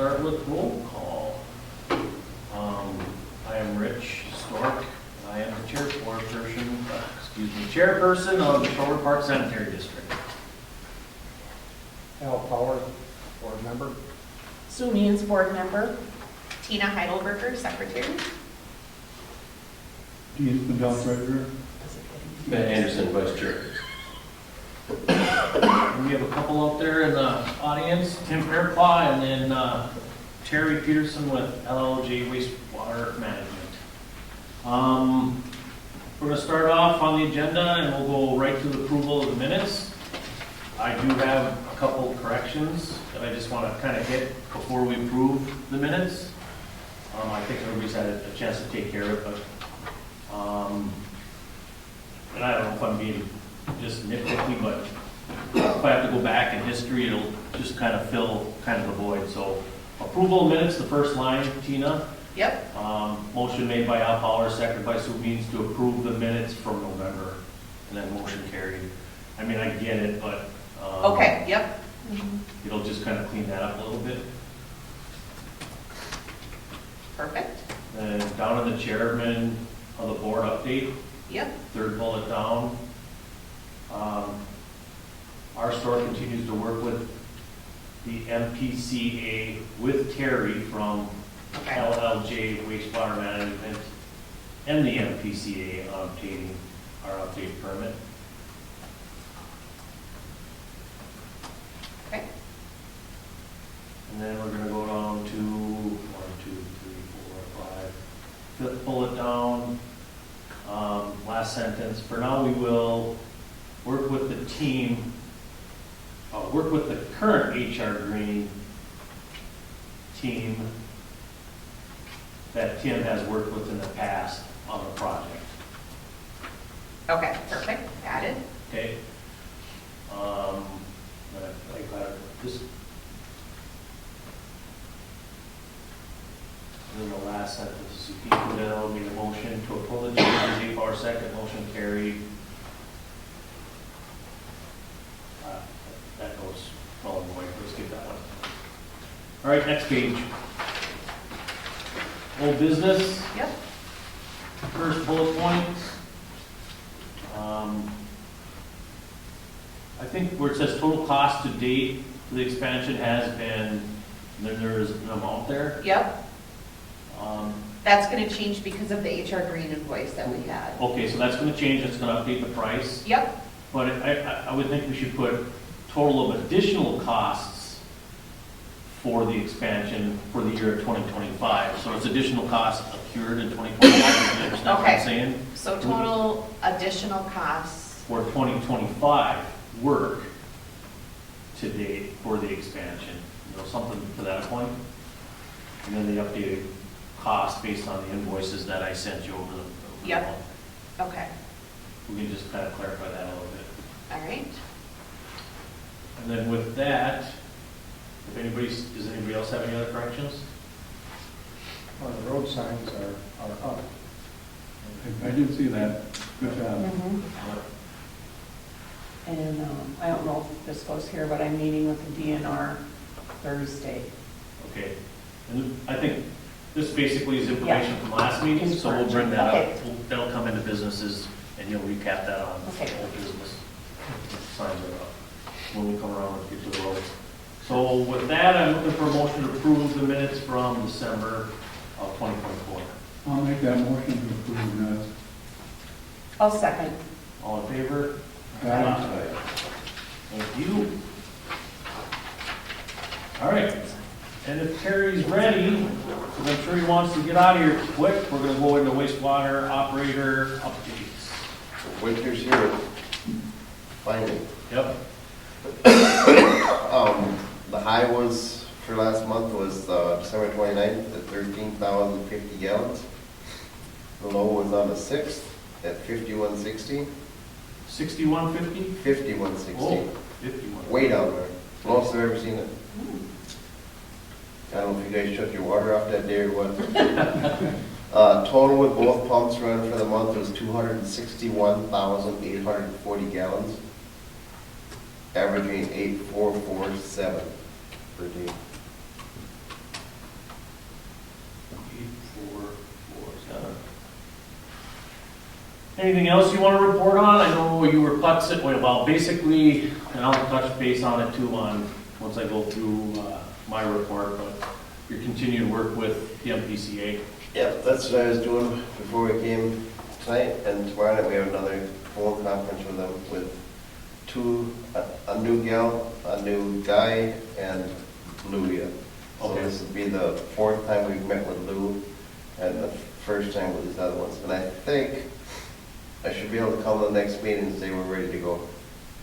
start with roll call. I am Rich Stork, and I am the chairperson of the Shorewood Park Sanitary District. Al Power, board member. Sue Means, board member. Tina Heidelberger, secretary. Dean Spindell, treasurer. Matt Anderson, vice chair. And we have a couple out there in the audience, Tim Fairclough and then Terry Peterson with LLJ Wastewater Management. We're going to start off on the agenda and we'll go right to the approval of the minutes. I do have a couple corrections that I just want to kind of hit before we approve the minutes. I think everybody's had a chance to take care of it, but and I don't know if I'm being just nitpicky, but if I have to go back in history, it'll just kind of fill kind of the void. So approval of minutes, the first line, Tina. Yep. Motion made by Al Fowler, seconded by Sue Means to approve the minutes from November, and then motion carried. I mean, I get it, but Okay, yep. it'll just kind of clean that up a little bit. Perfect. And down in the chairman of the board update, Yep. third bullet down. Our store continues to work with the MPCA with Terry from Okay. LLJ Wastewater Management and the MPCA on obtaining our update permit. Okay. And then we're gonna go down to 5th bullet down, last sentence. For now, we will work with the team, work with the current HR Green team that Tim has worked with in the past on the project. Okay, perfect. Added. Okay? I got this. And then the last sentence, Pete Goodell made a motion to approve the changes, Dave Bauer second, motion carried. That goes all the way, let's get that one. All right, next page. Old business, Yep. first bullet point. I think where it says total cost to date for the expansion has been, and then there is an amount there. Yep. Um, That's going to change because of the HR Green invoice that we had. Okay, so that's gonna change, it's gonna update the price, Yep. but I would think we should put total of additional costs for the expansion for the year of 2025. So it's additional costs accrued in 2025, you understand what I'm Okay. saying? So total additional costs. For 2025 work to date for the expansion, something to that point. And then the updated cost based on the invoices that I sent you over the Yep. month. Okay. We can just kind of clarify that a little bit. All right. And then with that, does anybody else have any other corrections? Well, the road signs are up. I did see that. Good job. And I don't know if this goes here, but I'm meeting with the DNR Thursday. Okay, and I think this basically is information from last meeting, so we'll bring that Okay. up. That'll come into businesses, and you'll recap that on Okay. old business. Signs are up when we come around and get to the road. So with that, I'm looking for a motion to approve the minutes from December of 2024. I'll make that motion to approve the minutes. I'll second. All in favor? Aye. Thank you. All right, and if Terry's ready, because I'm sure he wants to get out of here quick, we're gonna go into wastewater operator updates. Winter's here, finally. Yep. The high was, for last month was December 29th at 13,050 gallons. The low was on the 6th at 5160. 6150? 5160. Oh, 51. Way down there. Lowest I've ever seen it. I don't know if you guys shut your water off that day or what. Total with both pumps running for the month was 261,840 gallons, averaging 8,447 per day. Anything else you want to report on? I know you were putzing, well, basically, and I'll touch base on it too once I go through my report, but your continued work with the MPCA. Yeah, that's what I was doing before we came tonight, and tomorrow night we have another phone conference with them with a new gal, a new guy, and Lou yet. So Okay. this will be the fourth time we've met with Lou, and the first time with these other ones. And I think I should be able to come to the next meeting and say we're ready to go.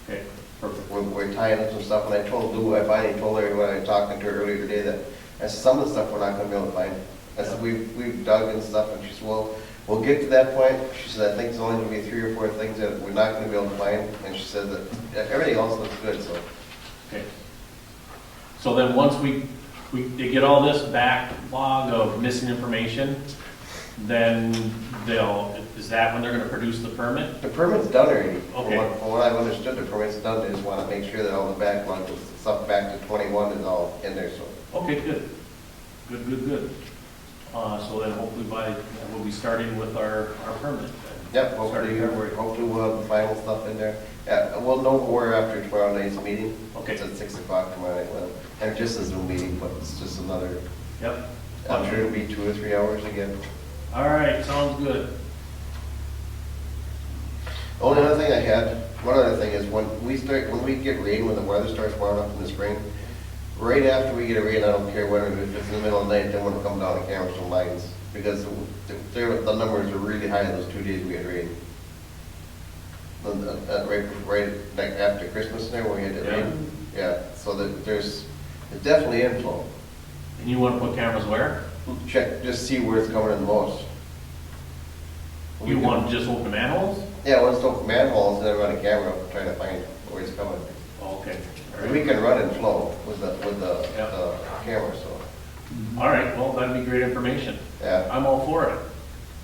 Okay, perfect. We're tying up some stuff, and I told Lou, I finally told her when I was talking to her earlier today that, I said, some of the stuff we're not gonna be able to find. I said, we've dug and stuff, and she said, well, we'll get to that point. She said, I think there's only gonna be 3 or 4 things that we're not gonna be able to find, and she said that everything else looks good, so. Okay. So then once they get all this backlog of missing information, then is that when they're gonna produce the permit? The permit's done already. Okay. From what I've understood, the permit's done, they just wanna make sure that all the backlog, stuff back to 21 is all in there, so. Okay, good. Good. So then hopefully we'll be starting with our permit then. Yep, Starting February. hopefully we'll have the final stuff in there. Yeah, we'll know more after tomorrow night's meeting. Okay. It's at 6 o'clock tomorrow night, and just a Zoom meeting, but it's just another, Yep. I'm sure it'll be 2 or 3 hours again. All right, sounds good. The only other thing I had, one other thing is when we get rain, when the weather starts warming up in the spring, right after we get a rain, I don't care whether, if it's in the middle of the night, then we'll come down and camera some lines, because the numbers are really high those 2 days we had rain. Right, like after Christmas there, when we had the rain. Yeah, so that it's definitely inflow. And you want to put cameras where? Check, just see where it's coming in the most. You want just open manholes? Yeah, let's open manholes, and then run a camera up and try to find where it's coming. Oh, okay. All And we right. can run and flow with the Yeah. camera, so, All right, well, that'd be great information. yeah. I'm all for it.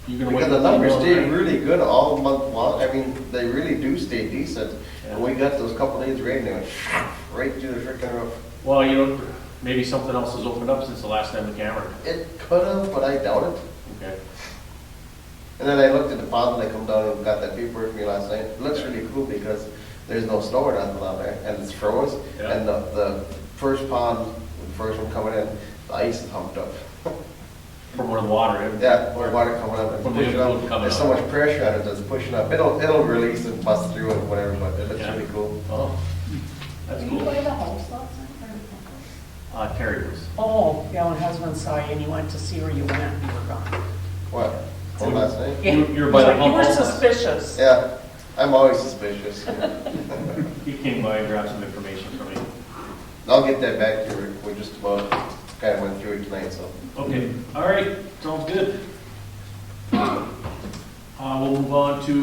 You gonna wait? Because the till numbers tomorrow stay night? really good all month long, I mean, they really do stay decent. Yeah. And we got those couple days rain, they went right through the frickin' roof. Well, maybe something else has opened up since the last time we cameraed. It could have, but I doubt it. Okay. And then I looked at the pond, and I come down and got that paperwork for me last night. It looks really cool because there's no snow or nothing on there, and it's froze. Yeah. And the first pond, the first one coming in, the ice is humped up. From where the water is. Yeah, more water coming up and From the pushing inflow up. coming There's so up. much pressure on it that's pushing up. It'll release and bust through and whatever, but it looks Yeah. really cool. Oh, that's Were you cool. by the house last night? Terry was. Oh, yeah, when husband saw you and he went to see where you went, you were gone. What? Oh, last night? Yeah. You were by the You pump were house? suspicious. Yeah, I'm always suspicious. He came by and grabbed some information from me. I'll get that back to her. We just about kind of went through it tonight, so. Okay, all right, sounds good. We'll move on to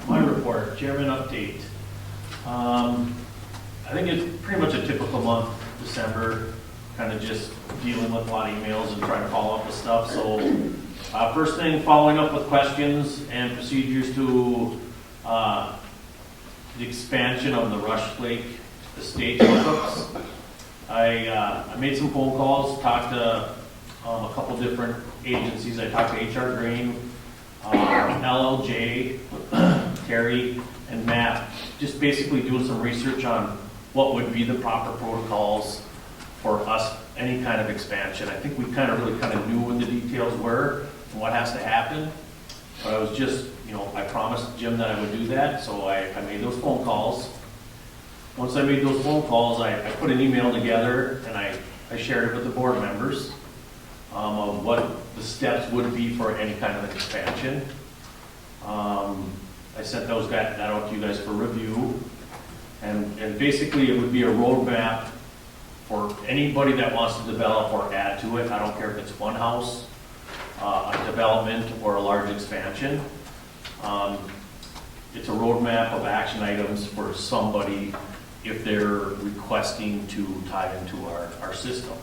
my report, chairman update. I think it's pretty much a typical month, December, kind of just dealing with a lot of emails and trying to follow up with stuff. So first thing, following up with questions and procedures to the expansion of the Rush Lake Estate hookups. I made some phone calls, talked to a couple different agencies. I talked to HR Green, LLJ, Terry, and Matt, just basically doing some research on what would be the proper protocols for us, any kind of expansion. I think we really knew what the details were and what has to happen. But I was just, I promised Jim that I would do that, so I made those phone calls. Once I made those phone calls, I put an email together and I shared it with the board members of what the steps would be for any kind of an expansion. I sent that out to you guys for review. And basically it would be a roadmap for anybody that wants to develop or add to it. I don't care if it's one house, a development, or a large expansion. It's a roadmap of action items for somebody if they're requesting to tie into our system.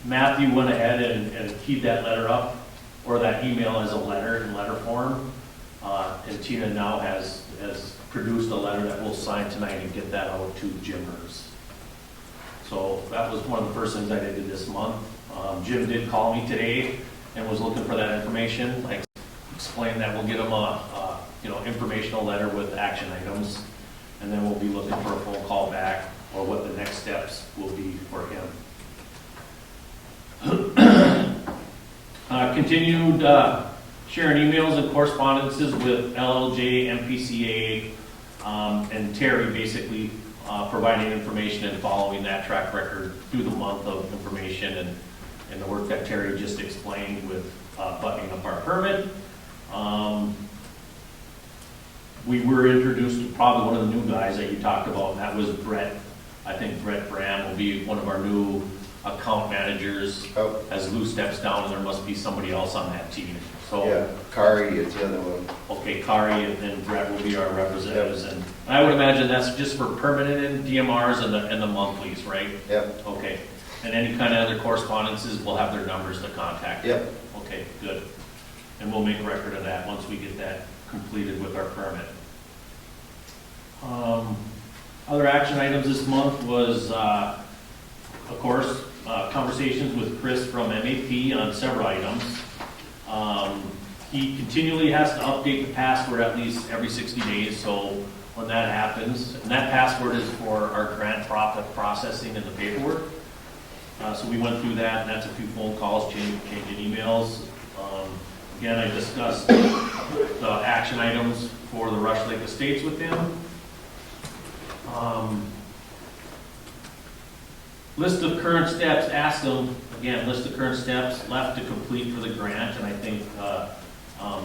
Matthew went ahead and keyed that letter up, or that email as a letter in letter form. And Tina now has produced a letter that we'll sign tonight and get that out to Jimmers. So that was one of the first things I did this month. Jim did call me today and was looking for that information. I explained that we'll get him a informational letter with action items, and then we'll be looking for a phone call back or what the next steps will be for him. Continued sharing emails and correspondences with LLJ, MPCA, and Terry, basically providing information and following that track record through the month of information and the work that Terry just explained with buttoning up our permit. We were introduced to probably one of the new guys that you talked about, and that was Brett. I think Brett Bram will be one of our new account managers. Oh. As Lou steps down, there must be somebody else on that team. So, Yeah, Kari is the other one. okay, Kari and then Brett will be our representatives, and I would imagine that's just for permanent and DMRs and the monthlies, right? Yep, Okay, and any kind of other correspondences, we'll have their numbers to contact. yep. Okay, good. And we'll make record of that once we get that completed with our permit. Other action items this month was, of course, conversations with Chris from MAP on several items. He continually has to update the password at least every 60 days, so when that happens, and that password is for our grant processing and the paperwork. So we went through that, and that's a few phone calls, changing emails. Again, I discussed the action items for the Rush Lake Estates with him. List of current steps, asked him, again, list of current steps left to complete for the grant, and I think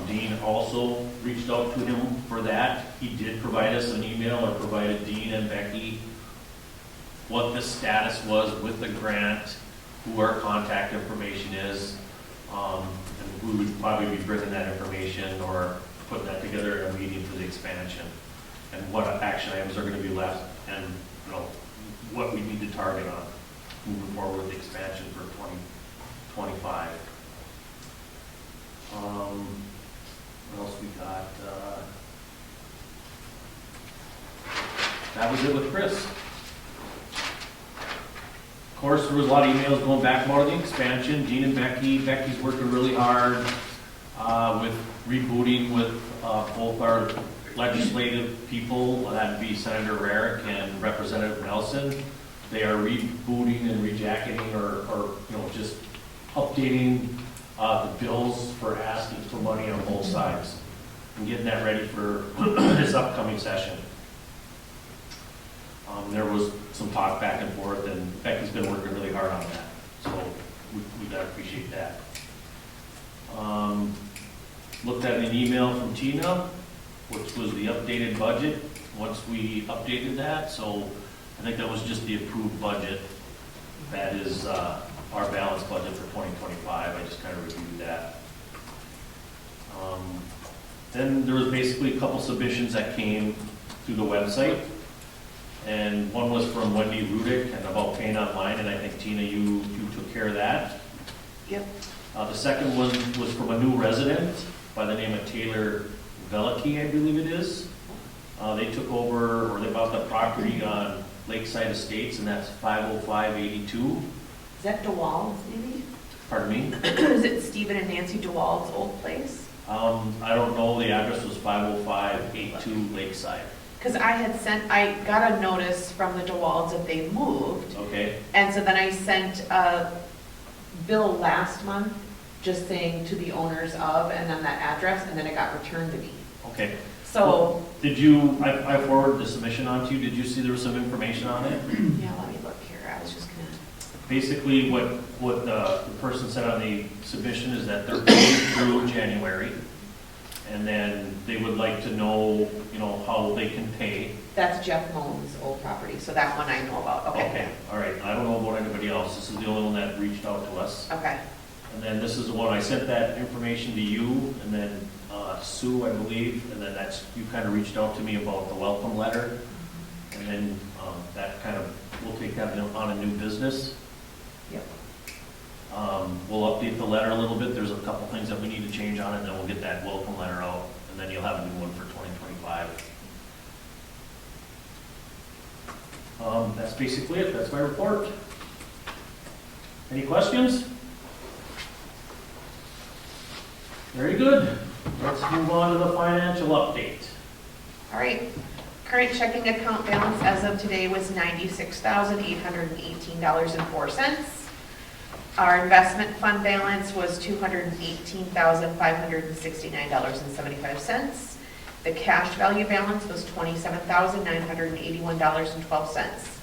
Dean also reached out to him for that. He did provide us an email, or provided Dean and Becky what the status was with the grant, who our contact information is, and we would probably be bringing that information or putting that together in a meeting for the expansion, and what action items are going to be left, and what we need to target on moving forward with the expansion for 2025. What else we got? That was it with Chris. Of course, there was a lot of emails going back about the expansion. Gene and Becky. Becky's working really hard with rebooting with both our legislative people, that'd be Senator Rarick and Representative Nelson. They are rebooting and rejacketing or just updating the bills for asking for money on both sides and getting that ready for this upcoming session. There was some talk back and forth, and Becky's been working really hard on that, so we gotta appreciate that. Looked at an email from Tina, which was the updated budget, once we updated that, so I think that was just the approved budget. That is our balanced budget for 2025, I just kind of reviewed that. Then there was basically a couple submissions that came through the website, and one was from Wendy Rudick and about paying online, and I think Tina, you took care of that. Yep. The second one was from a new resident by the name of Taylor Velicky, I believe it is. They took over, or they bought the property on Lakeside Estates, and that's 50582. Is that DeWald's maybe? Pardon me? Is it Stephen and Nancy DeWald's old place? I don't know, the address was 50582 Lakeside. Because I got a notice from the DeWalds that they moved. Okay, And so then I sent a bill last month just saying to the owners of, and then that address, and then it got returned to me. okay. So, Did you, I forwarded the submission on to you, did you see there was some information on it? yeah, let me look here. I was just gonna. Basically, what the person said on the submission is that they're paying through January, and then they would like to know, how they can pay. That's Jeff Moan's old property, so that one I know about. Okay. All right, I don't know about anybody else, this is the only one that reached out to us. Okay. And then this is the one, I sent that information to you, and then Sue, I believe, and then you kind of reached out to me about the welcome letter, and then that kind of, we'll take that on a new business. Yep. We'll update the letter a little bit, there's a couple things that we need to change on it, and then we'll get that welcome letter out, and then you'll have a new one for 2025. That's basically it, that's my report. Any questions? Very good. Let's move on to the financial update. All right, current checking account balance as of today was $96,818.04. Our investment fund balance was $218,569.75. The cash value balance was $27,981.12.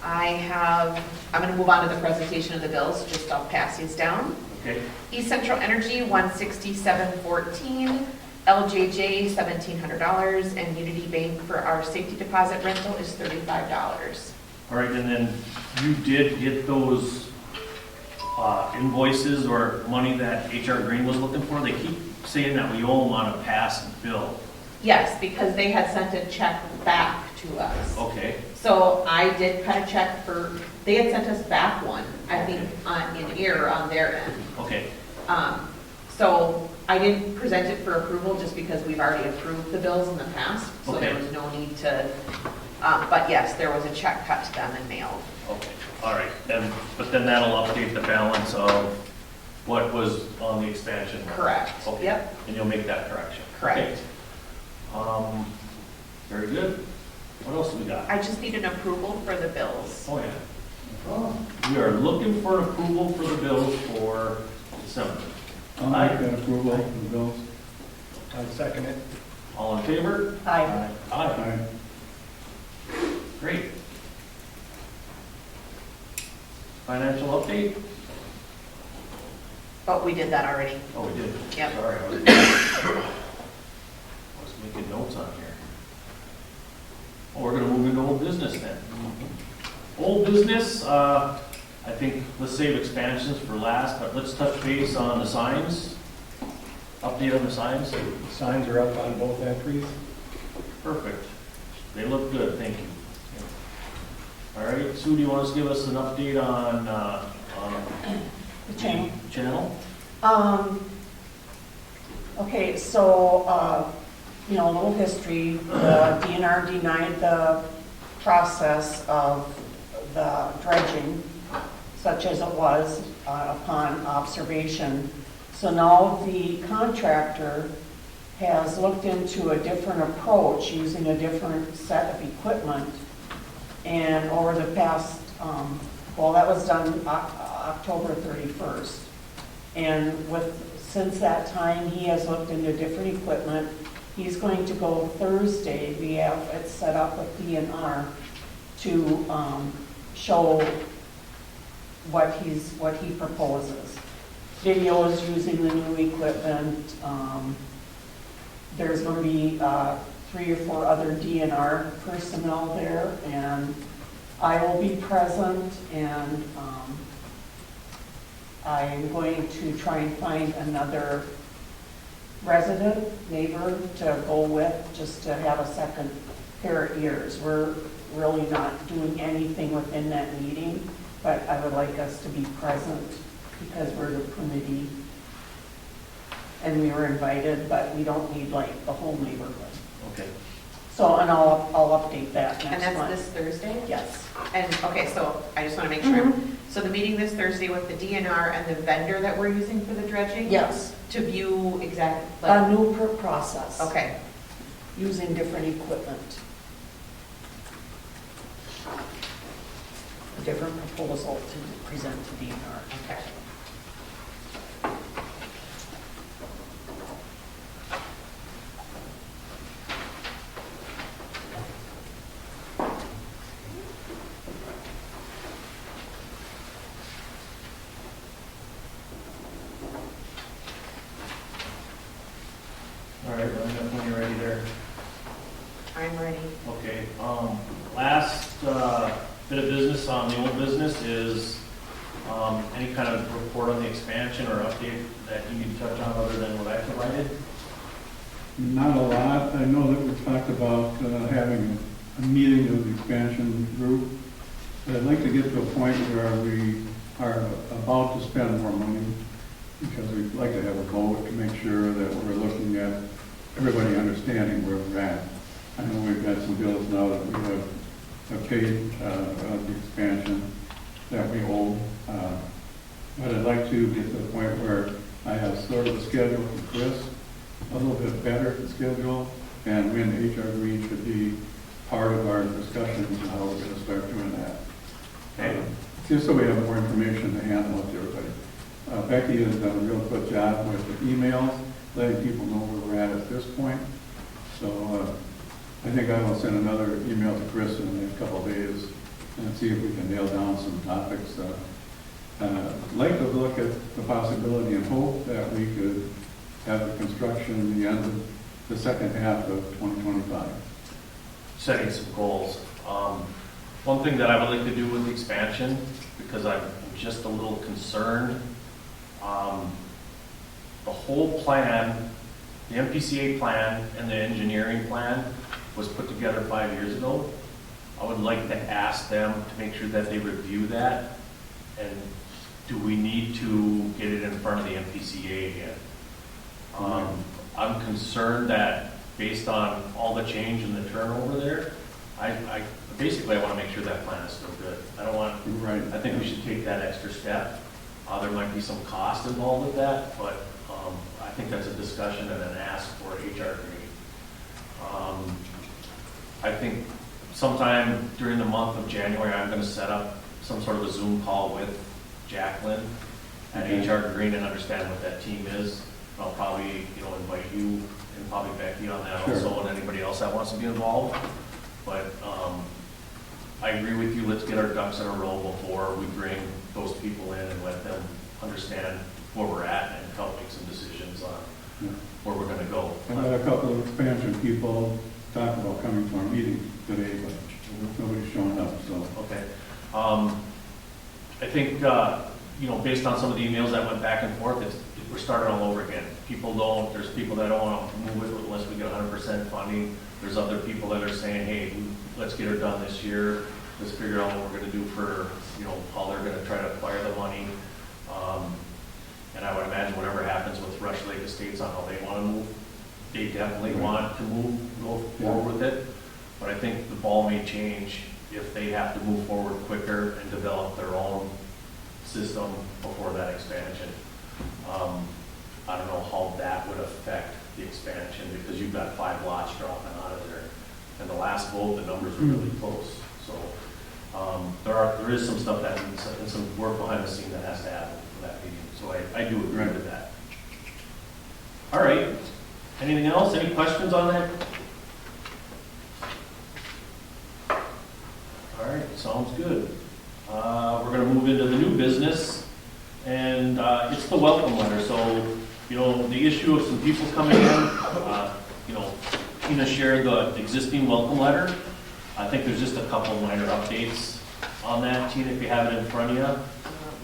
I'm going to move on to the presentation of the bills, just I'll pass these down. Okay, East Central Energy, $167.14, LJJ, $1,700, and Unity Bank for our safety deposit rental is $35. all right, and then you did get those invoices or money that HR Green was looking for? They keep saying that we owe them on a pass and bill. Yes, because they had sent a check back to us. Okay, So I did cut a check they had sent us back one, I think, in error on their end. okay, So I didn't present it for approval just because we've already approved the bills in the past. So there Okay. was no need to, but yes, there was a check cut to them and mailed. okay, all right. But then that'll update the balance of what was on the expansion. Correct. Okay. Yep. And you'll make that correction. Correct. Okay. Very good. What else do we got? I just need an approval for the bills. Oh, yeah. We are looking for an approval for the bills for December. I'll make that approval of the bills. I second it. All in favor? Aye. Aye. Aye. Great. Financial update? Oh, we did that already. Oh, we did. Yep. Sorry, I was making notes on here. Oh, we're gonna move into old business then. Old business, I think, let's save expansions for last, but let's touch base on the signs. Update on the signs. Signs are up on both entries. Perfect. They look good, thank you. All right, Sue, do you want to give us an update on The channel. channel? Okay, so, a little history. The DNR denied the process of the dredging, such as it was upon observation. So now the contractor has looked into a different approach, using a different set of equipment. And over the past, that was done October 31st. And since that time, he has looked into different equipment. He's going to go Thursday, we have it set up with DNR to show what he proposes. Videos using the new equipment. There's going to be 3 or 4 other DNR personnel there, and I will be present, and I'm going to try and find another resident, neighbor to go with, just to have a second pair of ears. We're really not doing anything within that meeting, but I would like us to be present because we're the committee and we were invited, but we don't need like the whole neighborhood. Okay. So, and I'll update that And next that's month. this Thursday? Yes. And, okay, so I just want to make sure. So the meeting this Thursday with the DNR and the vendor that we're using for the dredging? Yes, To view exactly, a new process. okay, Using different equipment. A different proposal to present to DNR. okay. All right, let me know when you're ready there. I'm ready. Okay, last bit of business on the old business is any kind of report on the expansion or update that you need to touch on other than what I provided? Not a lot. I know that we talked about having a meeting of the expansion group. But I'd like to get to a point where we are about to spend more money, because we'd like to have a vote to make sure that we're looking at everybody understanding where we're at. I know we've got some bills now that we have paid the expansion that we owe. But I'd like to get to the point where I have sort of a schedule from Chris, a little bit better schedule, and when HR Green should be part of our discussions and how we're going to start doing that. Okay. Just so we have more information to hand out to everybody. Becky has done a real good job with the emails, letting people know where we're at this point. So I think I will send another email to Chris in the next couple of days and see if we can nail down some topics. I'd like to look at the possibility and hope that we could have the construction in the end of the second half of 2025. Setting some goals. One thing that I would like to do with the expansion, because I'm just a little concerned, the whole plan, the MPCA plan and the engineering plan was put together 5 years ago. I would like to ask them to make sure that they review that, and do we need to get it in front of the MPCA again? I'm concerned that based on all the change in the turnover there, I basically I want to make sure that plan is still good. I don't want, Right. I think we should take that extra step. There might be some cost involved with that, but I think that's a discussion and an ask for HR Green. I think sometime during the month of January, I'm going to set up some sort of a Zoom call with Jacqueline at Okay. HR Green and understand what that team is. I'll probably, invite you and probably Becky on that Sure. also, and anybody else that wants to be involved. But I agree with you, let's get our ducks in a row before we bring those people in and let them understand where we're at and help make some decisions on Yeah. where we're gonna go. I've had a couple of expansion people talk about coming to our meeting today, but nobody's showing up, so. Okay. I think, based on some of the emails that went back and forth, we're starting all over again. There's people that don't want to move it unless we get 100% funding. There's other people that are saying, hey, let's get her done this year. Let's figure out what we're gonna do for, how they're gonna try to acquire the money. And I would imagine whatever happens with Rush Lake Estates on how they want to move, they definitely want to go forward with it. But I think the ball may change if they have to move forward quicker and develop their own system before that expansion. I don't know how that would affect the expansion because you've got 5 lots dropping out of there. And the last vote, the numbers are really close. So there is some stuff and some work behind the scene that has to happen for that meeting. So I do agree with that. All right. Anything else? Any questions on that? All right, sounds good. We're going to move into the new business, and it's the welcome letter. So, the issue of some people coming in, Tina shared the existing welcome letter. I think there's just a couple minor updates on that. Tina, if you have it in front of you.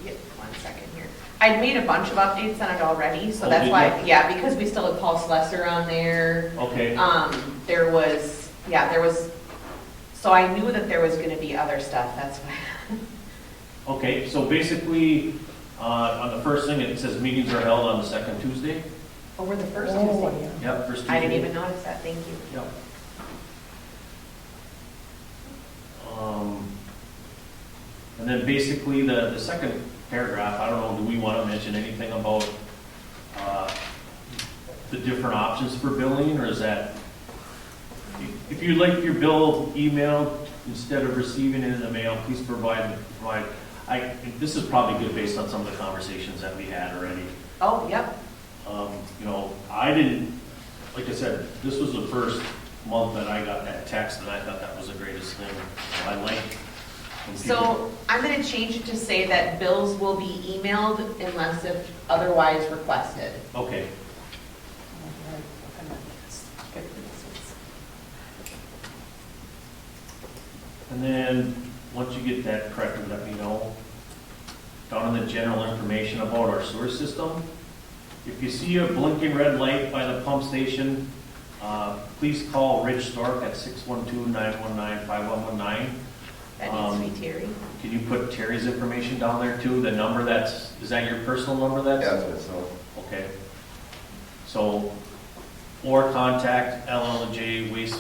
Yep, 1 second here. I'd made a bunch of updates on it already, so Oh, that's did why, you? yeah, because we still had Paul Slesser on there. Okay. There was, so I knew that there was gonna be other stuff, that's why. Okay, so basically, on the first thing, it says meetings are held on the second Tuesday. Oh, we're the first Oh, Tuesday. yeah. Yep, first Tuesday. I didn't even notice that, thank you. Yep. And then basically the second paragraph, I don't know, do we want to mention anything about the different options for billing, or is that, if you'd like your bill emailed instead of receiving it in the mail, please provide, this is probably good based on some of the conversations that we had already. Oh, yep. I didn't, like I said, this was the first month that I got that text, and I thought that was the greatest thing. I like when people. So I'm gonna change it to say that bills will be emailed unless if otherwise requested. Okay, and then, once you get that corrected, let me know. Down in the general information about our sewer system, if you see a blinking red light by the pump station, please call Rich Stork at 612-919-5119. That needs to be Terry. Can you put Terry's information down there too? The number is that your personal number that's? Yeah, that's so. Okay. So, or contact LLJ Waste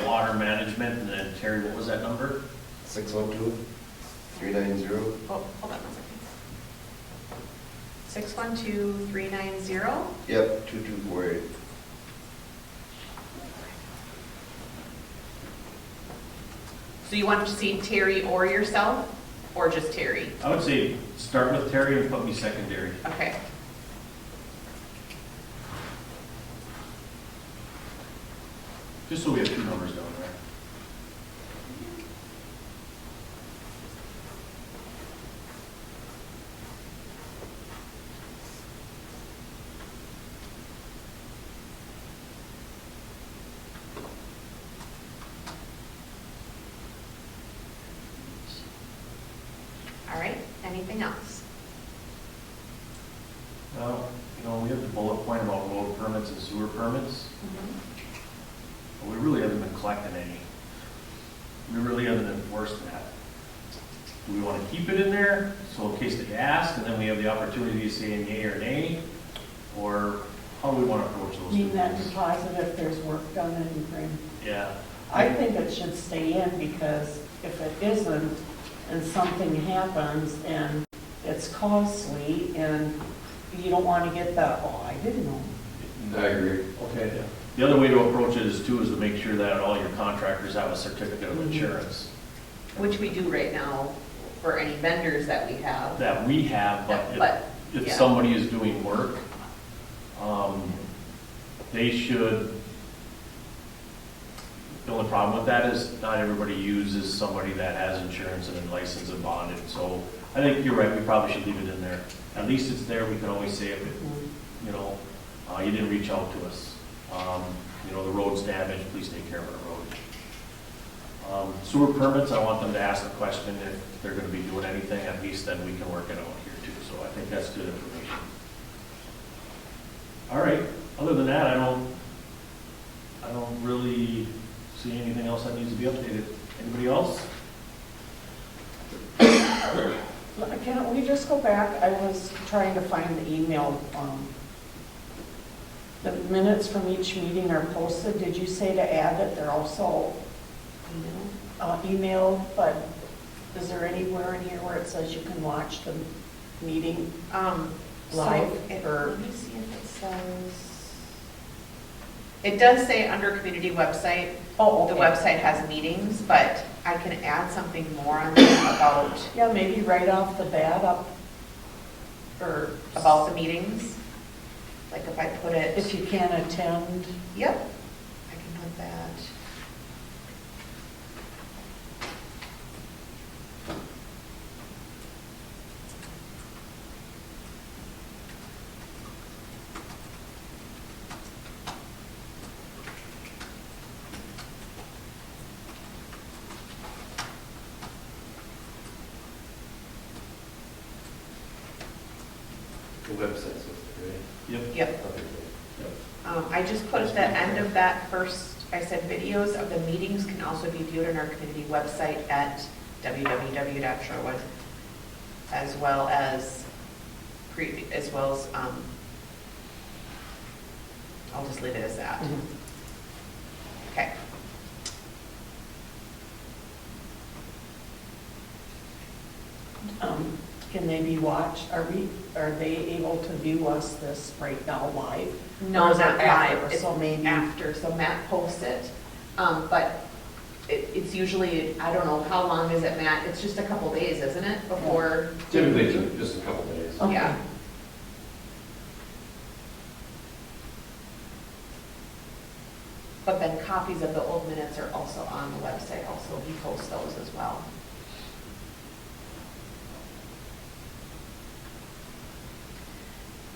Water Management, and then Terry, what was that number? 612-390. Oh, hold on 1 second. 612390. Yep, 2248. So you want to see Terry or yourself, or just Terry? I would say start with Terry and put me secondary. Okay. Just so we have two numbers down there. All right, anything else? Well, we have the bullet point about road permits and sewer permits. But we really haven't been collecting any. We really haven't enforced that. Do we want to keep it in there, so in case they ask, and then we have the opportunity to say yay or nay? Or how do we want to approach those two Mean that things? deposit if there's work done in Green. Yeah. I think it should stay in because if it isn't and something happens and it's costly and you don't want to get that, oh, I didn't know. I agree. Okay. The other way to approach it is to make sure that all your contractors have a certificate of insurance Which we do right now for any vendors that we have. that we have, but But, if yeah. somebody is doing work, they should. The only problem with that is not everybody uses somebody that has insurance and licensed and bonded. So I think you're right, we probably should leave it in there. At least it's there, we can always say if it, you didn't reach out to us. The road's damaged, please take care of our road. Sewer permits, I want them to ask the question if they're gonna be doing anything, at least then we can work it out here too. So I think that's good information. All right, other than that, I don't really see anything else that needs to be updated. Anybody else? Can't we just go back? I was trying to find the email. The minutes from each meeting are posted. Did you say to add that they're also emailed? But is there anywhere in here where it says you can watch the meeting live? Let me see if it says. It does say under community website, Oh, the okay. website has meetings, but I can add something more on there about Maybe right off the bat or about the meetings. Like if I put it. if you can attend. Yep, I can put that. The website's right? Yep. Yep. Okay, I just put at the end of that first, I said videos of the meetings can also be viewed on our community website at www.shorewood, as well as, I'll just leave it as that. Okay. Can they be watched? Are they able to view us this right now live? No, Or is it not after? live, it's So maybe, after, so Matt posts it, but it's usually, I don't know, how long is it, Matt? It's just a couple days, isn't it, before? Typically, just a couple days. okay. Yeah. But then copies of the old minutes are also on the website, also, he posts those as well.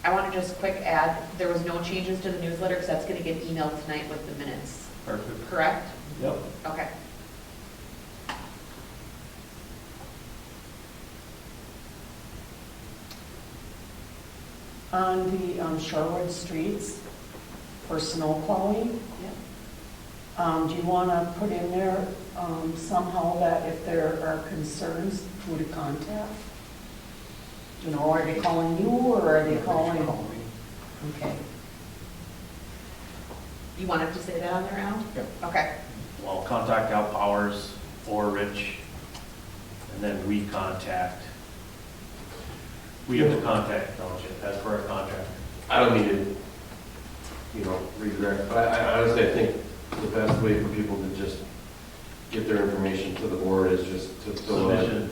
I want to just quick add, there was no changes to the newsletter, because that's going to get emailed tonight with the minutes, Perfect. correct? Yep. Okay. On the Shorewood streets for snow plowing, do you want to put in there somehow that if there are concerns, who to contact? Are they calling you or are they calling? Okay. You wanted to say that on there, Al? Yep. Okay. Well, contact Al Powers or Rich, and then we contact We have to contact the township, as per our contract. I don't mean to, redirect, but I honestly, I think the best way for people to just get their information to the board is just to fill out Submission.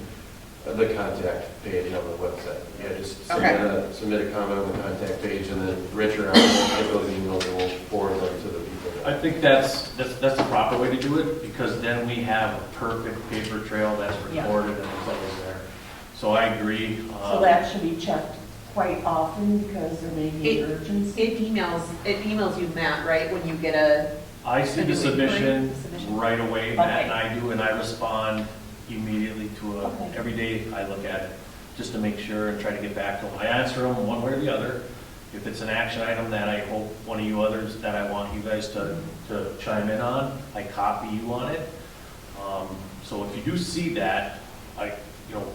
the contact page on the website. Yeah, just Okay. submit a comment on the contact page, and then Rich or I will get those emails and we'll forward them to the people. I think that's the proper way to do it, because then we have a perfect paper trail that's Yeah. recorded and it's always there. So I agree. So that should be checked quite often because there may be It- urgency. It emails you, Matt, right, when you get a, I see the submission right away, Matt Okay. and I do, and I respond immediately to Okay. every day I look at it, just to make sure and try to get back to them. I answer them one way or the other. If it's an action item that I hope one of you others, that I want you guys to chime in on, I copy you on it. So if you do see that,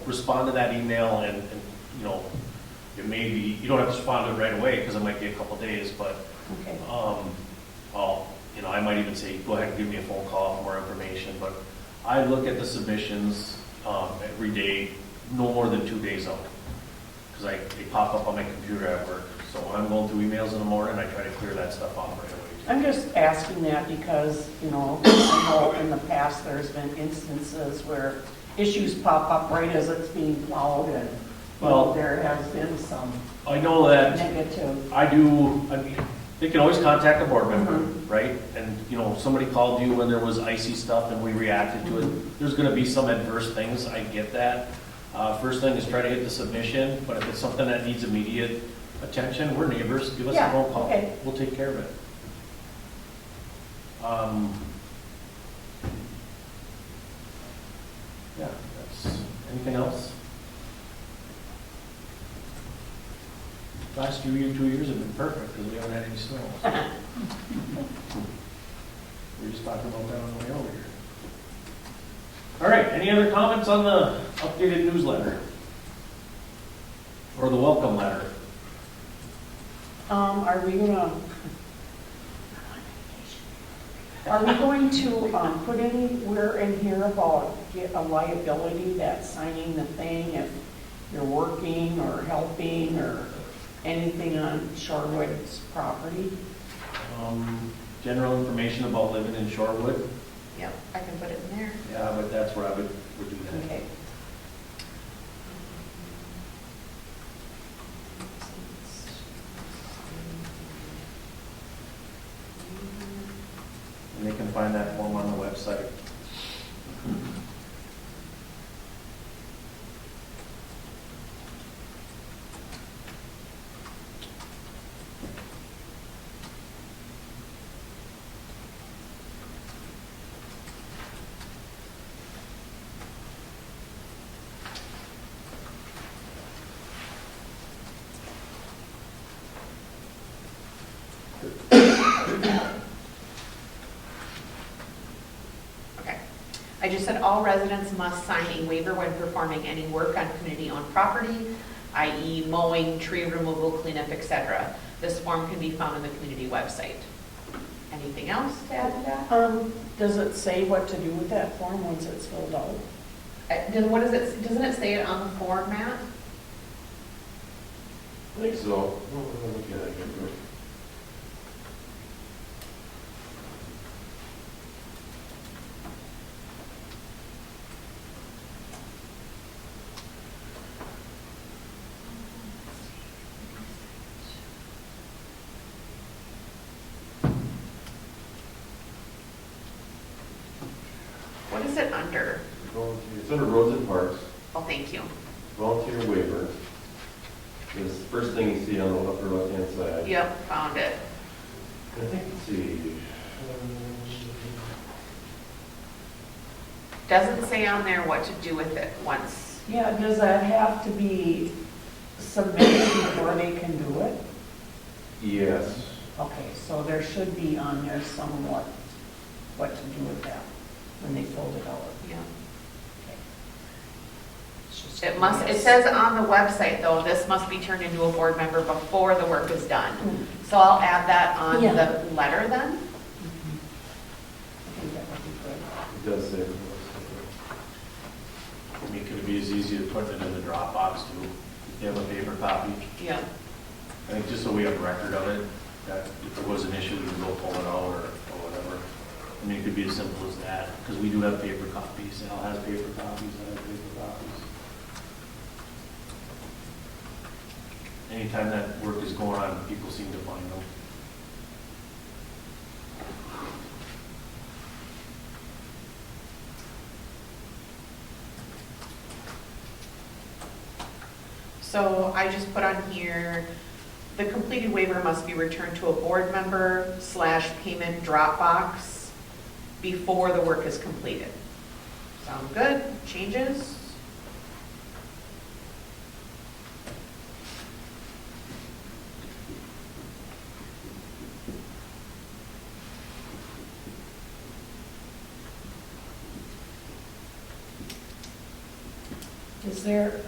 respond to that email and it may be, you don't have to respond to it right away, because it might be a couple days, but Okay. I might even say, go ahead and give me a phone call for more information, but I look at the submissions every day, no more than 2 days out, because they pop up on my computer at work. So when I'm going through emails in the morning, I try to clear that stuff off right away. I'm just asking that because, I know in the past there's been instances where issues pop up right as it's being plowed and, Well- there has been some I know that negative. they can always contact a board member, Mhm. right? And, somebody called you when there was icy stuff and we reacted to it. There's gonna be some adverse things, I get that. First thing is try to get the submission, but if it's something that needs immediate attention, we're neighbors, give us a Yeah, phone call. okay. We'll take care of it. Yeah, anything else? Last 2 years have been perfect because we haven't had any snow. We were just talking about that on the way over here. All right, any other comments on the updated newsletter? Or the welcome letter? Are we going to put anywhere in here about a liability that's signing the thing if you're working or helping or anything on Shorewood's property? General information about living in Shorewood? yep, I can put it in there. Yeah, but that's where I would do that. Okay. And they can find that form on the website. Okay. I just said all residents must sign a waiver when performing any work on community-owned property, i.e. mowing, tree removal, cleanup, etc. This form can be found on the community website. Anything else to add to that? Does it say what to do with that form once it's filled out? What doesn't it say it on the form, Matt? I think so. Look at it again. What is it under? It's under roads and parks, Oh, thank you. volunteer waiver. It's the first thing you see on the upper left-hand side. Yep, found it. I think, let's see. Doesn't say on there what to do with it once. Yeah, does that have to be submitted before they can do it? Yes. Okay, so there should be on there somewhat what to do with that when they filled it out. Yeah. Okay. It's just- It says on the website, though, this must be turned into a board member before the work is done. Mm. So I'll add that on Yeah. the letter then. I think that would be good. It does say. I mean, could it be as easy as putting it in the Dropbox too? if you have a paper copy. Yeah. I think just so we have a record of it, that if there was an issue, we can go pull it out or whatever. I mean, it could be as simple as that, because we do have paper copies. Al has paper copies, I have paper copies. Anytime that work is going on, people seem to find them. So I just put on here, the completed waiver must be returned to a board member / payment Dropbox before the work is completed. Sound good? Changes? Is there,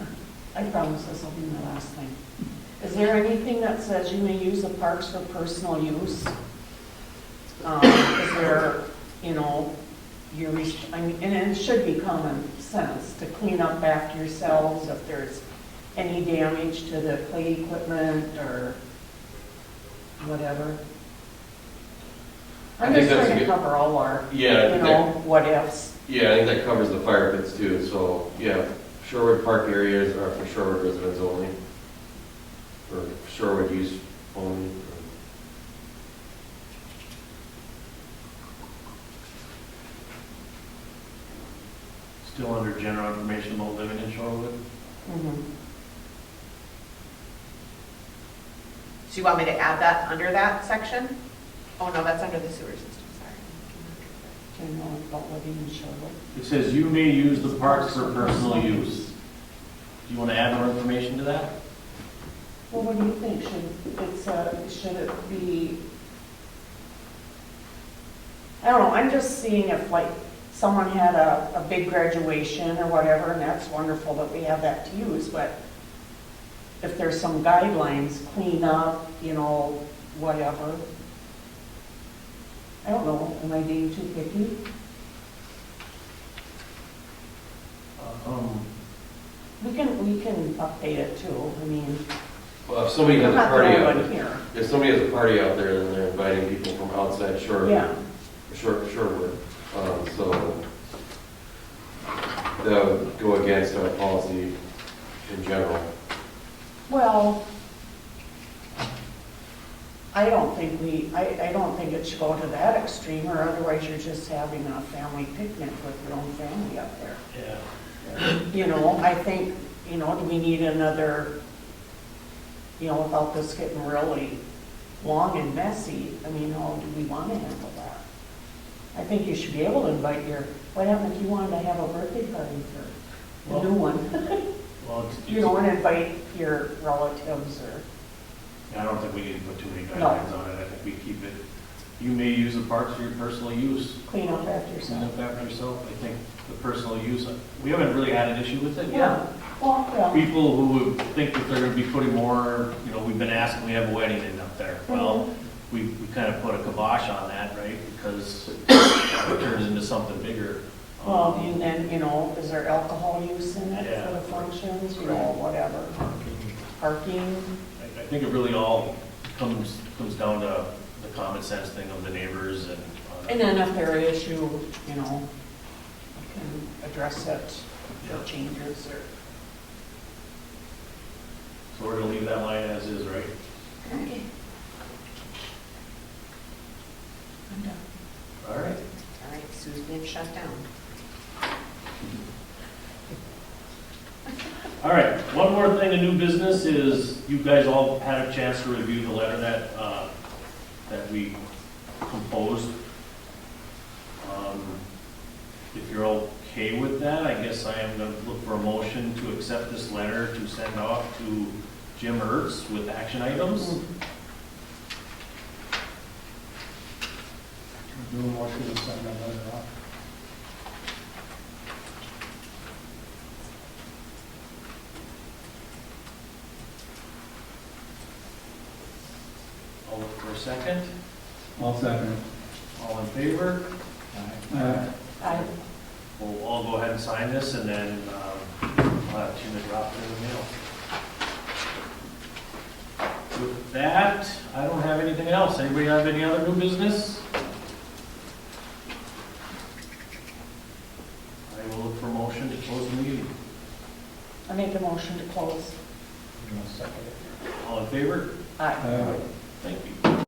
I promise this will be my last thing. Is there anything that says you may use the parks for personal use? Is there, you know, I mean, and it should be common sense to clean up after yourselves if there's any damage to the play equipment or whatever. I I'm think just that's trying to a good- cover all our, Yeah, you know, what ifs. yeah, I think that covers the fire pits too, so, yeah, Shorewood Park areas are for Shorewood residents only, or Shorewood use only. Still under general information about living in Shorewood? Mhm. So you want me to add that under that section? Oh, no, that's under the sewer system, sorry. Do you know about living in Shorewood? It says you may use the parks for personal use. Do you want to add more information to that? Well, what do you think? Should it be? I don't know, I'm just seeing if like someone had a big graduation or whatever, and that's wonderful that we have that to use, but if there's some guidelines, clean up, you know, whatever. I don't know, am I being too picky? We can update it too, I mean. Well, if somebody has a not party the out only one there, here. if somebody has a party out there, then they're inviting people from outside Yeah. Shorewood. So that would go against our policy in general. Well, I don't think it should go to that extreme, or otherwise you're just having a family picnic with your own family up there. Yeah. You know, I think, you know, do we need another, you know, without this getting really long and messy, I mean, how do we want to handle that? I think you should be able to invite what happened if you wanted to have a birthday party for the new one? Well, You know, and invite your relatives or. I don't think we need to put too many No. guidelines on it. I think we keep it, you may use the parks for your personal use. Clean up after Clean yourself. up after yourself. I think the personal use, we haven't really had an issue with it yet. Yeah, well, yeah. People who would think that they're gonna be putting more, you know, we've been asking, we have a wedding in up there. Well, we kind of put a kibosh on that, right? Because it turns into something bigger. Well, and then, you know, is there alcohol use in it Yeah. for the functions, you know, whatever? Parking, I think it really all comes down to the common sense thing of the neighbors and. and then if there are issue, you know, you can address it Yeah. for changes or. So we're gonna leave that line as is, right? Okay. I'm done. All right. All right, Sue's been shut down. All right, one more thing in new business is you guys all had a chance to review the letter that we composed. If you're okay with that, I guess I am going to look for a motion to accept this letter to send off to Jim Ertz with action items. Do a motion to send that letter off. I'll look for a second. I'll second it. All in favor? I, We'll all go ahead and sign this, and then I'll have Jim drop it in the mail. that, I don't have anything else. Anybody have any other new business? I will look for a motion to close the meeting. I make a motion to close. Second. All in favor? Aye. Uh, Thank you.